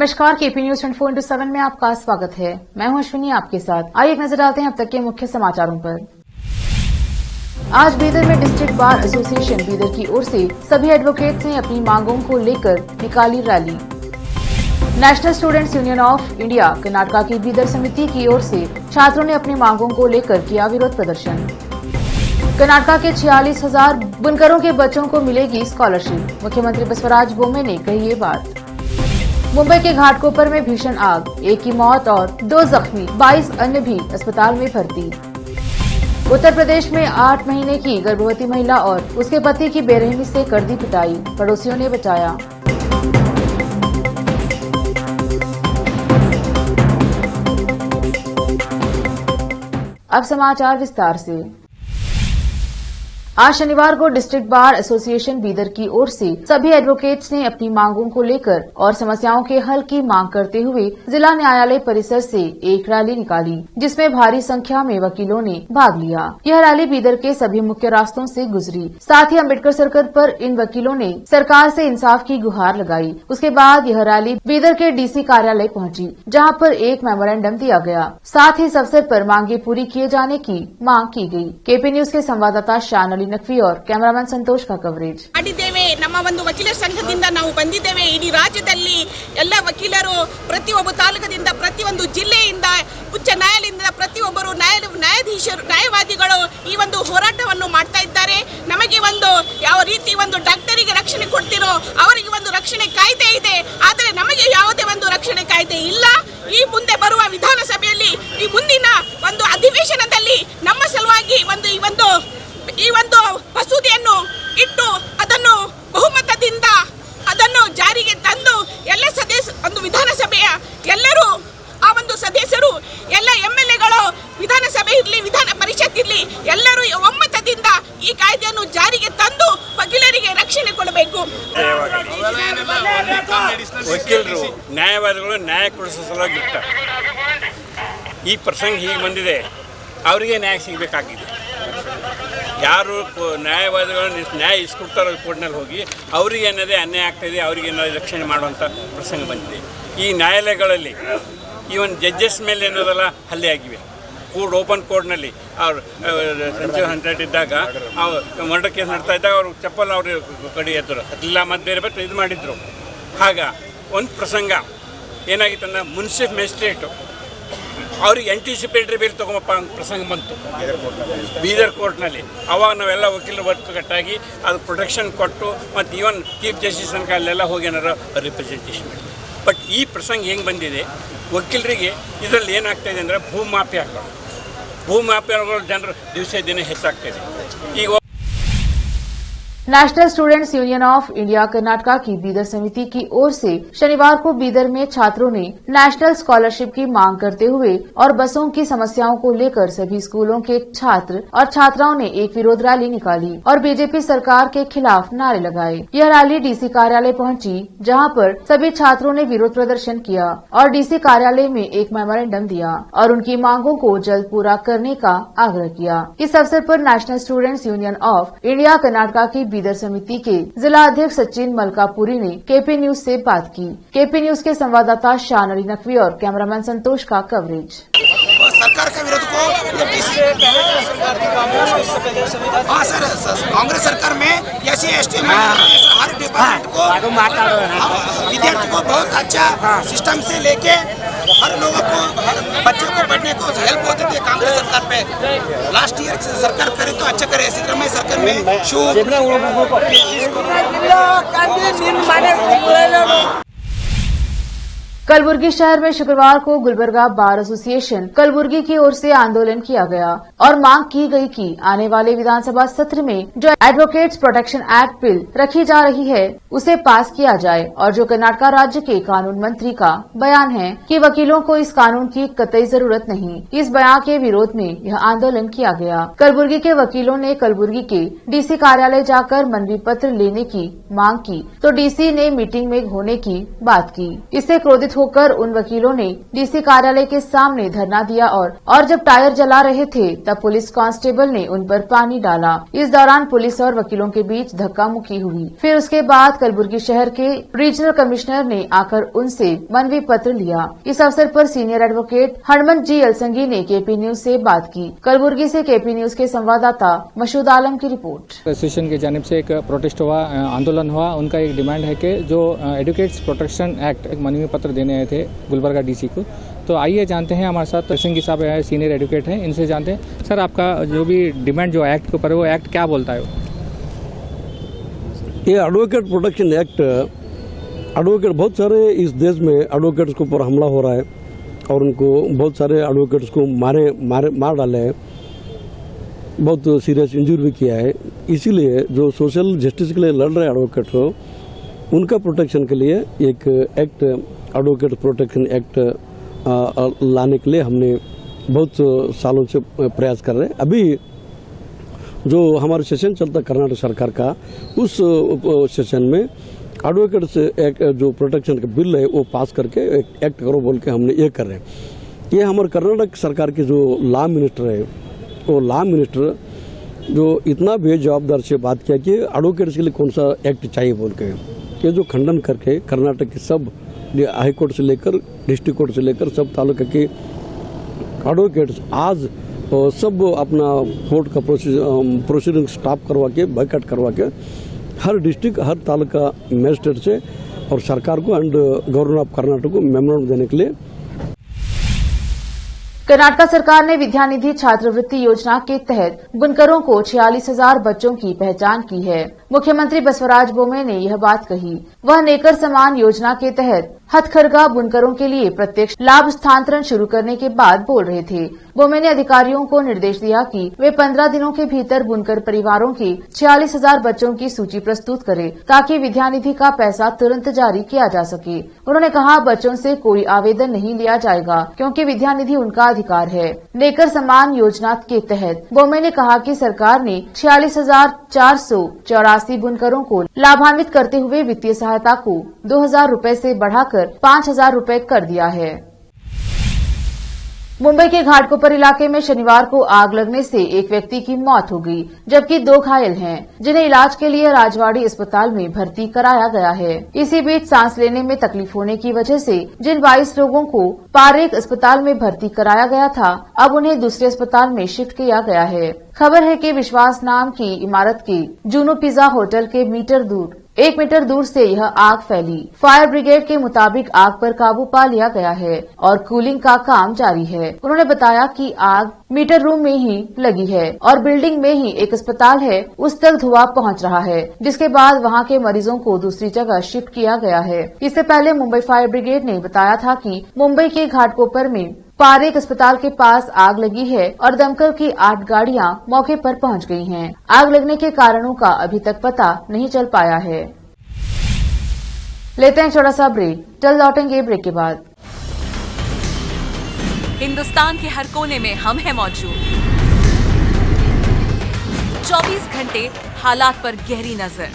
नमस्कार, KP news 24/7 में आपका स्वागत है। मैं हूं अश्विनी आपके साथ। आइए एक नजर डालते हैं अब तक के मुख्य समाचारों पर। आज बीदर में डिस्ट्रिक्ट बार एसोसिएशन बीदर की ओर से सभी एडवोकेट्स ने अपनी मांगों को लेकर निकाली rally. National students union of India Karnataka की बीदर समिति की ओर से छात्रों ने अपनी मांगों को लेकर किया विरोध प्रदर्शन। कर्नाटका के 46,000 बुनकरों के बच्चों को मिलेगी स्कॉलरशिप, मुख्यमंत्री बसवराज बोम्मे ने कही ये बात। मुंबई के घाटकोपर में भीषण आग, 1 की मौत और 2 जख्मी, 22 अन्य भी अस्पताल में भर्ती। उत्तर प्रदेश में 8 महीने की गर्भवती महिला और उसके पति की बेरहमी से कर दी पिटाई, पड़ोसियों ने बचाया। अब समाचार विस्तार से। आज शनिवार को डिस्ट्रिक्ट बार एसोसिएशन बीदर की ओर से सभी एडवोकेट्स ने अपनी मांगों को लेकर और समस्याओं के हल की मांग करते हुए जिला न्यायालय परिसर से एक रैली निकाली, जिसमें भारी संख्या में वकीलों ने भाग लिया। यह रैली बीदर के सभी मुख्य रास्तों से गुजरी। साथ ही अम्बेडकर सर्कल पर इन वकीलों ने सरकार से इंसाफ की गुहार लगाई। उसके बाद यह रैली बीदर के डीसी कार्यालय पहुंची, जहां पर एक मेमोरेंडम दिया गया। साथ ही इस अवसर पर मांगे पूरी किए जाने की मांग की गई। केपी न्यूज के संवाददाता शानली नकवी और कैमरामैन संतोष का कवरेज। ನಮ್ಮ ಒಂದು ವಕೀಲರ ಸಂಘದಿಂದ ನಾವು ಬಂದಿದ್ದೇವೆ। ಇಡೀ ರಾಜ್ಯದಲ್ಲಿ ಎಲ್ಲ ವಕೀಲರು ಪ್ರತಿಯೊಬ್ಬ ತಾಲೂಕಿನಿಂದ ಪ್ರತಿಯೊಂದು ಜಿಲ್ಲೆಯಿಂದ ಉಚ್ಚ ನ್ಯಾಯಾಲಯದಿಂದ ಪ್ರತಿಯೊಬ್ಬರು ನ್ಯಾಯಾಧೀಶರು ನ್ಯಾಯವಾದಿಗಳು ಈ ಒಂದು ಹೋರಾಟವನ್ನು ಮಾಡ್ತಾ ಇದ್ದಾರೆ। ನಮಗೆ ಒಂದು ಯಾವ ರೀತಿ ಒಂದು ಡಾಕ್ಟರಿಗೆ ರಕ್ಷಣೆ ಕೊಡ್ತಿರೋ ಅವರಿಗೆ ಒಂದು ರಕ್ಷಣೆ ಕಾಯ್ದೆ ಇದೆ, ಆದರೆ ನಮಗೆ ಯಾವುದೇ ಒಂದು ರಕ್ಷಣೆ ಕಾಯ್ದೆ ಇಲ್ಲ। ಈ ಮುಂದೆ ಬರುವ ವಿಧಾನಸಭೆಯಲ್ಲಿ ಈ ಮುಂದಿನ ಒಂದು ಅಧಿವೇಶನದಲ್ಲಿ ನಮ್ಮ ಸಲುವಾಗಿ ಈ ಒಂದು ಮಸೂದೆಯನ್ನು ಇಟ್ಟು ಅದನ್ನು ಬಹುಮತದಿಂದ ಅದನ್ನು ಜಾರಿಗೆ ತಂದು ಎಲ್ಲ ಒಂದು ವಿಧಾನಸಭೆಯ ಎಲ್ಲರೂ ಆ ಒಂದು ಸದಸ್ಯರು ಎಲ್ಲ ಎಂಎಲ್ಎಗಳು ವಿಧಾನಸಭೆ ಇರಲಿ ವಿಧಾನ ಪರಿಷತ್ ಇರಲಿ ಎಲ್ಲರೂ ಒಮ್ಮತದಿಂದ ಈ ಕಾಯ್ದೆಯನ್ನು ಜಾರಿಗೆ ತಂದು ವಕೀಲರಿಗೆ ರಕ್ಷಣೆ ಕೊಡಬೇಕು। ವಕೀಲರು ನ್ಯಾಯವಾದಿಗಳು ನ್ಯಾಯ ಕೊಡಿಸೋ ಸಲುವಾಗಿರ್ತಾರೆ। ಈ ಪ್ರಸಂಗ ಹೀಗೆ ಬಂದಿದೆ, ಅವರಿಗೆ ನ್ಯಾಯ ಸಿಗಬೇಕಾಗಿದೆ। ಯಾರು ನ್ಯಾಯವಾದಿಗಳು ನ್ಯಾಯ ಇಸ್ಕೊಡ್ತಾರೋ ಕೋರ್ಟ್ನಲ್ಲಿ ಹೋಗಿ ಅವರಿಗೆ ಏನಾದರೆ ಅನ್ಯಾಯ ಆಗ್ತಾಯಿದೆ, ಅವರಿಗೆ ಏನಾದರೂ ರಕ್ಷಣೆ ಮಾಡುವಂಥ ಪ್ರಸಂಗ ಬಂದಿದೆ। ಈ ನ್ಯಾಯಾಲಯಗಳಲ್ಲಿ ಈವನ್ ಜಡ್ಜಸ್ ಮೇಲೆ ಏನೋದಲ್ಲ ಹಲ್ಲೆ ಆಗಿವೆ। ಓಪನ್ ಕೋರ್ಟ್ನಲ್ಲಿ ಅವ್ರು ಸಂಜೀವ್ 100 ಇದ್ದಾಗ ಮರ್ಡರ್ ಕೇಸ್ ನಡ್ತಾ ಇದ್ದಾಗ ಅವರು ಚಪ್ಪಲ್ ಅವರು ಕಡೆ ಎದ್ದರು, ಅದಿಲ್ಲ ಮತ್ತು ಬೇರೆ ಬೇರೆ ಇದು ಮಾಡಿದರು। ಆಗ ಒಂದು ಪ್ರಸಂಗ ಏನಾಗಿತ್ತಂದ್ರೆ ಮುನ್ಸಿಫ್ ಮ್ಯಾಜಿಸ್ಟ್ರೇಟು ಅವ್ರಿಗೆ ಆಂಟಿಸಿಪೇಟರಿ ಬೇಲ್ ತೊಗೊಂಬಪ್ಪ ಪ್ರಸಂಗ ಬಂತು ಬೀದರ್ ಕೋರ್ಟ್ನಲ್ಲಿ। ಅವಾಗ ನಾವೆಲ್ಲ ವಕೀಲರು ಒಕ್ಕಟ್ಟಾಗಿ ಅದು ಪ್ರೊಟೆಕ್ಷನ್ ಕೊಟ್ಟು ಮತ್ತು ಈವನ್ ಚೀಫ್ ಜಸ್ಟಿಸ್ ತನಕ ಅಲ್ಲೆಲ್ಲ ಹೋಗಿ ಏನಾರು ರಿಪ್ರೆಸೆಂಟೇಷನ್ ಮಾಡಿ। ಬಟ್ ಈ ಪ್ರಸಂಗ ಹೆಂಗೆ ಬಂದಿದೆ, ವಕೀಲರಿಗೆ ಇದರಲ್ಲಿ ಏನಾಗ್ತಾಯಿದೆ ಅಂದರೆ ಭೂಮಾಫಿಯಾಗಳು ಜನರು ದಿನ ಹೆಚ್ಚಾಗ್ತಾಯಿದೆ। ಈಗ national students union of India Karnataka की बीदर समिति की ओर से शनिवार को बीदर में छात्रों ने नेशनल स्कॉलरशिप की मांग करते हुए और बसों की समस्याओं को लेकर सभी स्कूलों के छात्र और छात्राओं ने एक विरोध रैली निकाली और बीजेपी सरकार के खिलाफ नारे लगाए। यह रैली डीसी कार्यालय पहुंची, जहां पर सभी छात्रों ने विरोध प्रदर्शन किया और डीसी कार्यालय में एक मेमोरेंडम दिया और उनकी मांगों को जल्द पूरा करने का आग्रह किया। इस अवसर पर national students union of India Karnataka की बीदर समिति के जिला अध्यक्ष सचिन मलकापुरी ने केपी न्यूज से बात की। केपी न्यूज के संवाददाता शानली नकवी और कैमरामैन संतोष का कवरेज। सरकार का विरोध को सर कांग्रेस सरकार में SC/ST हर डिपार्टमेंट को विद्यार्थी को बहुत अच्छा सिस्टम से लेके हर लोगों को हर बच्चे को पढ़ने को हेल्प होती थी। कांग्रेस सरकार पे लास्ट ईयर सरकार करे तो अच्छा करे, सिद्धरामैया सरकार में कलबुर्गी शहर में शुक्रवार को गुलबर्गा बार एसोसिएशन कलबुर्गी की ओर से आंदोलन किया गया और मांग की गई कि आने वाले विधानसभा सत्र में जो एडवोकेट्स प्रोटेक्शन एक्ट बिल रखी जा रही है उसे पास किया जाए और जो कर्नाटका राज्य के कानून मंत्री का बयान है कि वकीलों को इस कानून की कतई जरूरत नहीं, इस बयान के विरोध में यह आंदोलन किया गया। कलबुर्गी के वकीलों ने कलबुर्गी के डीसी कार्यालय जाकर मनवी पत्र लेने की मांग की तो डीसी ने मीटिंग में होने की बात की। इससे क्रोधित होकर उन वकीलों ने डीसी कार्यालय के सामने धरना दिया और जब टायर जला रहे थे तब पुलिस कांस्टेबल ने उन पर पानी डाला। इस दौरान पुलिस और वकीलों के बीच धक्का मुक्की हुई। फिर उसके बाद कलबुर्गी शहर के रीजनल कमिश्नर ने आकर उनसे मनवी पत्र लिया। इस अवसर पर सीनियर एडवोकेट हनुमंत जी अलसंगी ने केपी न्यूज से बात की। कलबुर्गी से केपी न्यूज के संवाददाता मसूद आलम की रिपोर्ट। एसोसिएशन की जानिब से एक प्रोटेस्ट हुआ, आंदोलन हुआ। उनका एक डिमांड है कि जो एडवोकेट्स प्रोटेक्शन एक्ट एक मनवी पत्र देने आए थे गुलबर्गा डीसी को। तो आइए जानते हैं, हमारे साथ अलसंगी साहब है, सीनियर एडवोकेट हैं, इनसे जानते हैं। सर, आपका जो भी डिमांड जो एक्ट के ऊपर है वो एक्ट क्या बोलता है? ये एडवोकेट प्रोटेक्शन एक्ट, एडवोकेट बहुत सारे इस देश में एडवोकेट्स के ऊपर हमला हो रहा है और उनको बहुत सारे एडवोकेट्स को मार डाले हैं, बहुत सीरियस इंजरी भी किया है। इसीलिए जो सोशल जस्टिस के लिए लड़ रहे एडवोकेट हो उनका प्रोटेक्शन के लिए एक एक्ट, एडवोकेट प्रोटेक्शन एक्ट लाने के लिए हमने बहुत सालों से प्रयास कर रहे हैं। अभी जो हमारा सेशन चलता कर्नाटक सरकार का, उस सेशन में एडवोकेट से एक जो प्रोटेक्शन का बिल है वो पास करके एक एक्ट करो बोल के हमने ये कर रहे हैं। ये हमारे कर्नाटक सरकार के जो लॉ मिनिस्टर है, वो लॉ मिनिस्टर जो इतना बेजवाबदार से बात किया कि एडवोकेट्स के लिए कौन सा एक्ट चाहिए बोल के, ये जो खंडन करके कर्नाटक के सब हाई कोर्ट से लेकर डिस्ट्रिक्ट कोर्ट से लेकर सब तालुका के एडवोकेट्स आज सब अपना कोर्ट का प्रोसीडिंग स्टॉप करवा के, बायकॉट करवा के हर डिस्ट्रिक्ट, हर तालुका मजिस्ट्रेट से और सरकार को एंड गवर्नर ऑफ कर्नाटक को मेमोरेंडम देने के लिए। कर्नाटक सरकार ने विद्यानिधि छात्रवृत्ति योजना के तहत बुनकरों को 46,000 बच्चों की पहचान की है। मुख्यमंत्री बसवराज बोम्मे ने यह बात कही। वह नेकर समान योजना के तहत हथकरघा बुनकरों के लिए प्रत्यक्ष लाभ स्थानांतरण शुरू करने के बाद बोल रहे थे। बोम्मे ने अधिकारियों को निर्देश दिया कि वे 15 दिनों के भीतर बुनकर परिवारों के 46,000 बच्चों की सूची प्रस्तुत करें ताकि विद्यानिधि का पैसा तुरंत जारी किया जा सके। उन्होंने कहा, बच्चों से कोई आवेदन नहीं लिया जाएगा क्योंकि विद्यानिधि उनका अधिकार है। नेकर समान योजना के तहत बोम्मे ने कहा कि सरकार ने 46,484 बुनकरों को लाभान्वित करते हुए वित्तीय सहायता को 2,000 रूपए से बढ़ाकर 5,000 रूपए कर दिया है। मुंबई के घाटकोपर इलाके में शनिवार को आग लगने से एक व्यक्ति की मौत हो गई, जबकि 2 घायल हैं, जिन्हें इलाज के लिए राजवाड़ी अस्पताल में भर्ती कराया गया है। इसी बीच सांस लेने में तकलीफ होने की वजह से जिन 22 लोगों को पारेख अस्पताल में भर्ती कराया गया था, अब उन्हें दूसरे अस्पताल में शिफ्ट किया गया है। खबर है कि विश्वास नाम की इमारत के जूनो पिज्जा होटल के 1 मीटर दूर से यह आग फैली। फायर ब्रिगेड के मुताबिक आग पर काबू पा लिया गया है और कूलिंग का काम जारी है। उन्होंने बताया कि आग मीटर रूम में ही लगी है और बिल्डिंग में ही एक अस्पताल है, उस तक धुआं पहुंच रहा है, जिसके बाद वहां के मरीजों को दूसरी जगह शिफ्ट किया गया है। इससे पहले मुंबई फायर ब्रिगेड ने बताया था कि मुंबई के घाटकोपर में पारेख अस्पताल के पास आग लगी है और दमकल की 8 गाड़ियां मौके पर पहुंच गई हैं। आग लगने के कारणों का अभी तक पता नहीं चल पाया है। लेते हैं छोटा सा ब्रेक, चल लौटेंगे ब्रेक के बाद। हिंदुस्तान के हर कोने में हम हैं मौजूद। 24 घंटे हालात पर गहरी नजर,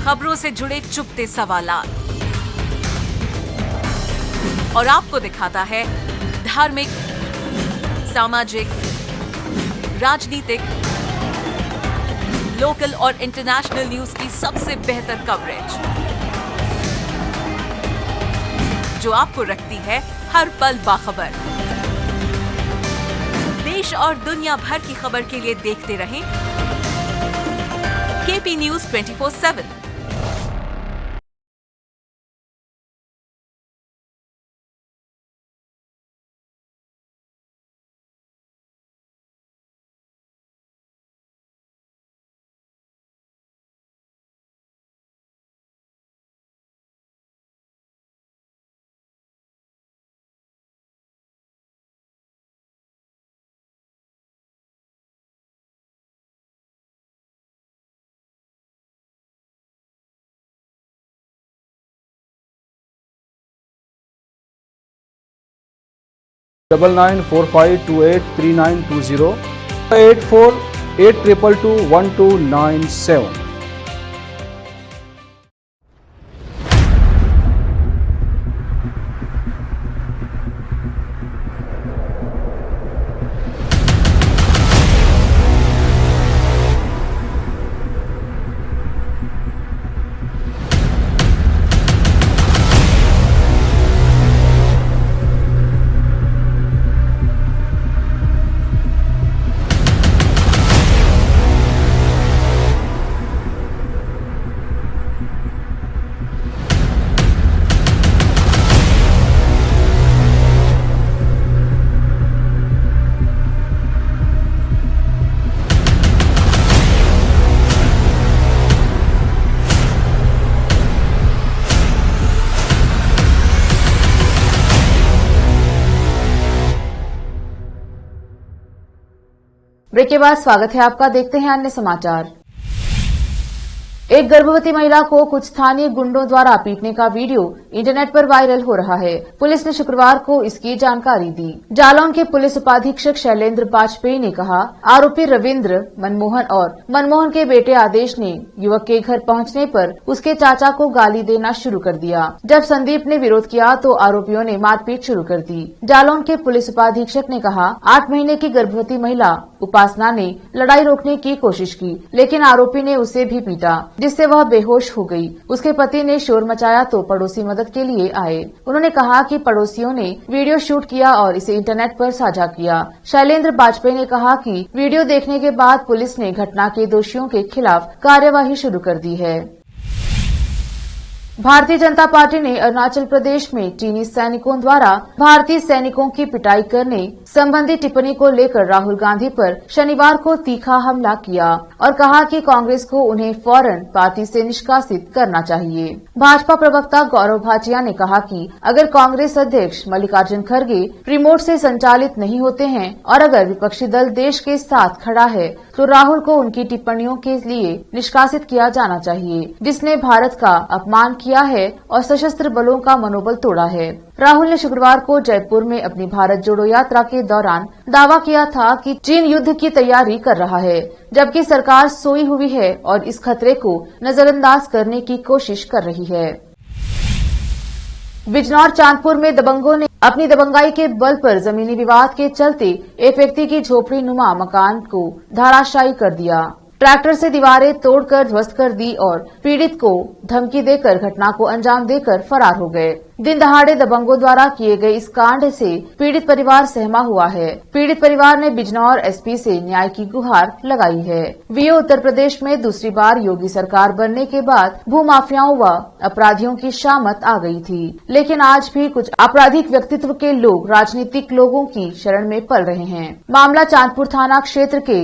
खबरों से जुड़े चुपते सवालात और आपको दिखाता है धार्मिक, सामाजिक, राजनीतिक, लोकल और इंटरनेशनल न्यूज की सबसे बेहतर कवरेज, जो आपको रखती है हर पल बाखबर। देश और दुनिया भर की खबर के लिए देखते रहें केपी न्यूज 24/7। $9945283920 8482221297। ब्रेक के बाद स्वागत है आपका, देखते हैं अन्य समाचार। एक गर्भवती महिला को कुछ स्थानीय गुंडों द्वारा पीटने का वीडियो इंटरनेट पर वायरल हो रहा है। पुलिस ने शुक्रवार को इसकी जानकारी दी। जालौन के पुलिस उपाधीक्षक शैलेंद्र बाजपेयी ने कहा, आरोपी रविंद्र, मनमोहन और मनमोहन के बेटे आदेश ने युवक के घर पहुंचने पर उसके चाचा को गाली देना शुरू कर दिया। जब संदीप ने विरोध किया तो आरोपियों ने मारपीट शुरू कर दी। जालौन के पुलिस उपाधीक्षक ने कहा, 8 महीने की गर्भवती महिला उपासना ने लड़ाई रोकने की कोशिश की, लेकिन आरोपी ने उसे भी पीटा, जिससे वह बेहोश हो गई। उसके पति ने शोर मचाया तो पड़ोसी मदद के लिए आए। उन्होंने कहा कि पड़ोसियों ने वीडियो शूट किया और इसे इंटरनेट पर साझा किया। शैलेंद्र बाजपेयी ने कहा कि वीडियो देखने के बाद पुलिस ने घटना के दोषियों के खिलाफ कार्यवाही शुरू कर दी है। भारतीय जनता पार्टी ने अरुणाचल प्रदेश में चीनी सैनिकों द्वारा भारतीय सैनिकों की पिटाई करने संबंधी टिप्पणी को लेकर राहुल गांधी पर शनिवार को तीखा हमला किया और कहा कि कांग्रेस को उन्हें फौरन पार्टी से निष्कासित करना चाहिए। भाजपा प्रवक्ता गौरव भाटिया ने कहा कि अगर कांग्रेस अध्यक्ष मल्लिकार्जुन खड़गे रिमोट से संचालित नहीं होते हैं और अगर विपक्षी दल देश के साथ खड़ा है तो राहुल को उनकी टिप्पणियों के लिए निष्कासित किया जाना चाहिए, जिसने भारत का अपमान किया है और सशस्त्र बलों का मनोबल तोड़ा है। राहुल ने शुक्रवार को जयपुर में अपनी भारत जोड़ो यात्रा के दौरान दावा किया था कि चीन युद्ध की तैयारी कर रहा है, जबकि सरकार सोई हुई है और इस खतरे को नजरअंदाज करने की कोशिश कर रही है। बिजनौर चांदपुर में दबंगों ने अपनी दबंगाई के बल पर जमीनी विवाद के चलते एक व्यक्ति की झोपड़ी नुमा मकान को धराशायी कर दिया। ट्रैक्टर से दीवारें तोड़कर ध्वस्त कर दी और पीड़ित को धमकी देकर घटना को अंजाम देकर फरार हो गए। दिन दहाड़े दबंगों द्वारा किए गए इस कांड से पीड़ित परिवार सहमा हुआ है। पीड़ित परिवार ने बिजनौर एसपी से न्याय की गुहार लगाई है। वीओ उत्तर प्रदेश में दूसरी बार योगी सरकार बनने के बाद भूमाफियाओं व अपराधियों की शामत आ गई थी, लेकिन आज भी कुछ आपराधिक व्यक्तित्व के लोग राजनीतिक लोगों की शरण में पल रहे हैं। मामला चांदपुर थाना क्षेत्र के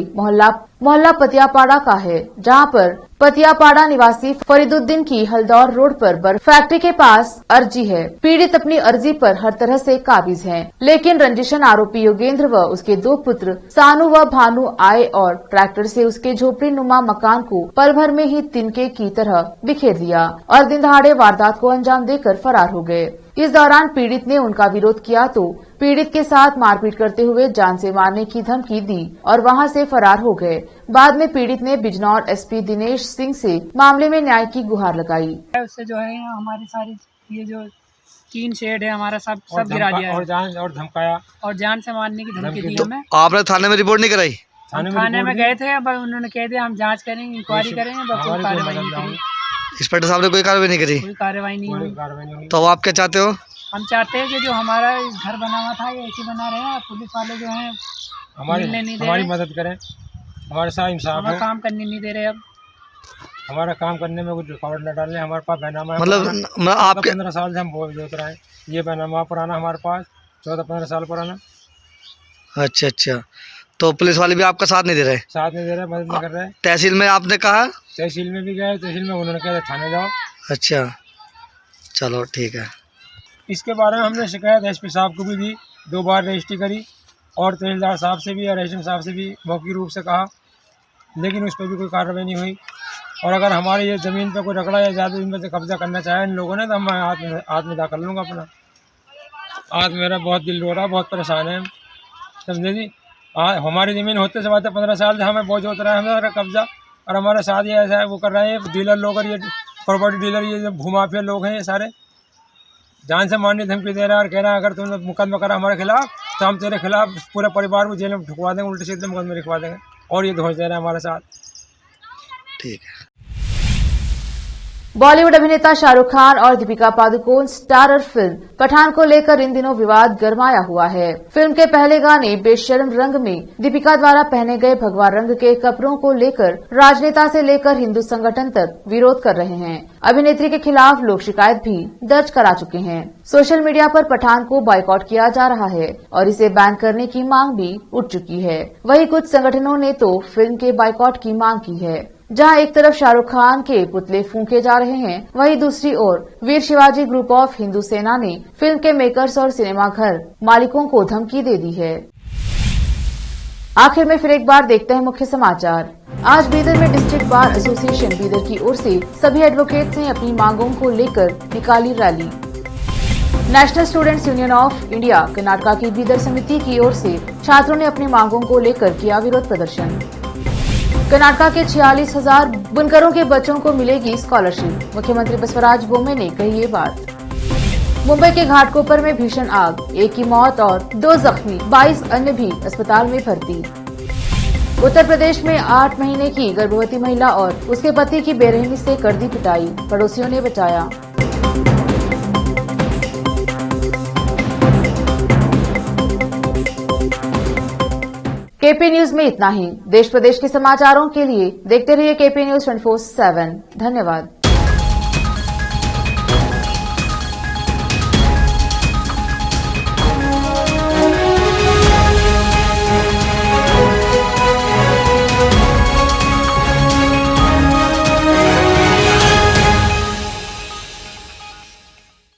मोहल्ला पतियापाड़ा का है, जहां पर पतियापाड़ा निवासी फरीदुद्दीन की हल्दौर रोड पर बर्फ फैक्ट्री के पास अर्जी है। पीड़ित अपनी अर्जी पर हर तरह से काबिज हैं, लेकिन रंजिशन आरोपी योगेंद्र व उसके 2 पुत्र सानू व भानु आए और ट्रैक्टर से उसके झोपड़ी नुमा मकान को पल भर में ही तिनके की तरह बिखेर दिया और दिन दहाड़े वारदात को अंजाम देकर फरार हो गए। इस दौरान पीड़ित ने उनका विरोध किया तो पीड़ित के साथ मारपीट करते हुए जान से मारने की धमकी दी और वहां से फरार हो गए। बाद में पीड़ित ने बिजनौर एसपी दिनेश सिंह से मामले में न्याय की गुहार लगाई। उससे जो है हमारी सारी ये जो 3 शेड है हमारा सब गिरा दिया और धमकाया और जान से मारने की धमकी दी हमें। आपने थाने में रिपोर्ट नहीं कराई? थाने में गए थे, अब उन्होंने कह दिया हम जांच करेंगे, इंक्वायरी करेंगे, बस कोई कार्रवाई नहीं करी। इंस्पेक्टर साहब ने कोई कार्रवाई नहीं करी? कोई कार्रवाई नहीं हुई। तो आप क्या चाहते हो? हम चाहते हैं कि जो हमारा घर बना हुआ था ये ऐसे बना रहे, पुलिस वाले जो हैं हमारी मदद करें, हमारे साथ इंसाफ है। काम करने नहीं दे रहे, अब हमारा काम करने में कुछ रुकावट न डालें। हमारे पास बैनामा है, मतलब आपके 15 साल से हम बोल जोत रहे हैं। ये बैनामा पुराना हमारे पास 14-15 साल पुराना। अच्छा, तो पुलिस वाले भी आपका साथ नहीं दे रहे? साथ नहीं दे रहे, मदद नहीं कर रहे। तहसील में आपने कहा? तहसील में भी गए, तहसील में उन्होंने कहा थाने जाओ। अच्छा, चलो ठीक है। इसके बारे में हमने शिकायत एसपी साहब को भी दी, 2 बार रजिस्ट्री करी और तहसीलदार साहब से भी और एसडीएम साहब से भी मौखिक रूप से कहा, लेकिन उस पर भी कोई कार्रवाई नहीं हुई। और अगर हमारे ये ज़मीन पर कोई रगड़ा या ज़्यादा इन से कब्जा करना चाहे इन लोगों ने तो मैं आत्मदाह कर लूँगा अपना। आज मेरा बहुत दिल रो रहा, बहुत परेशान है, समझे जी। हमारी ज़मीन होते से बात है 15 साल से हमें बहुत होता रहा है हमारा कब्जा, और हमारे साथ ये ऐसा है वो कर रहे हैं डीलर लोग और ये प्रॉपर्टी डीलर, ये जो भूमाफिया लोग हैं ये सारे जान से मारने धमकी दे रहा है और कह रहा है अगर तुमने मुकदमा करा हमारे खिलाफ तो हम तेरे खिलाफ पूरे परिवार को जेल में ठुकवा देंगे, उल्टे सीधे मुकदमे लिखवा देंगे, और ये धोष दे रहा है हमारे साथ। ठीक है। बॉलीवुड अभिनेता शाहरुख खान और दीपिका पादुकोण स्टारर फिल्म पठान को लेकर इन दिनों विवाद गरमाया हुआ है। फिल्म के पहले गाने बेशर्म रंग में दीपिका द्वारा पहने गए भगवा रंग के कपड़ों को लेकर राजनेता से लेकर हिंदू संगठन तक विरोध कर रहे हैं। अभिनेत्री के खिलाफ लोग शिकायत भी दर्ज करा चुके हैं। सोशल मीडिया पर पठान को बॉयकॉट किया जा रहा है और इसे बैन करने की मांग भी उठ चुकी है। वहीं कुछ संगठनों ने तो फिल्म के बॉयकॉट की मांग की है। जहां एक तरफ शाहरुख खान के पुतले फूंके जा रहे हैं, वहीं दूसरी ओर वीर शिवाजी ग्रुप ऑफ हिंदू सेना ने फिल्म के मेकर्स और सिनेमा घर मालिकों को धमकी दे दी है। आखिर में फिर एक बार देखते हैं मुख्य समाचार। आज बीदर में डिस्ट्रिक्ट बार एसोसिएशन बीदर की ओर से सभी एडवोकेट्स ने अपनी मांगों को लेकर निकाली rally. National students union of India Karnataka की बीदर समिति की ओर से छात्रों ने अपनी मांगों को लेकर किया विरोध प्रदर्शन। कर्नाटक के 46,000 बुनकरों के बच्चों को मिलेगी स्कॉलरशिप, मुख्यमंत्री बसवराज बोम्मे ने कही ये बात। मुंबई के घाटकोपर में भीषण आग, 1 की मौत और 2 जख्मी, 22 अन्य भी अस्पताल में भर्ती। उत्तर प्रदेश में 8 महीने की गर्भवती महिला और उसके पति की बेरहमी से कर दी पिटाई, पड़ोसियों ने बचाया। केपी न्यूज में इतना ही। देश प्रदेश के समाचारों के लिए देखते रहिए केपी न्यूज 24/7। धन्यवाद।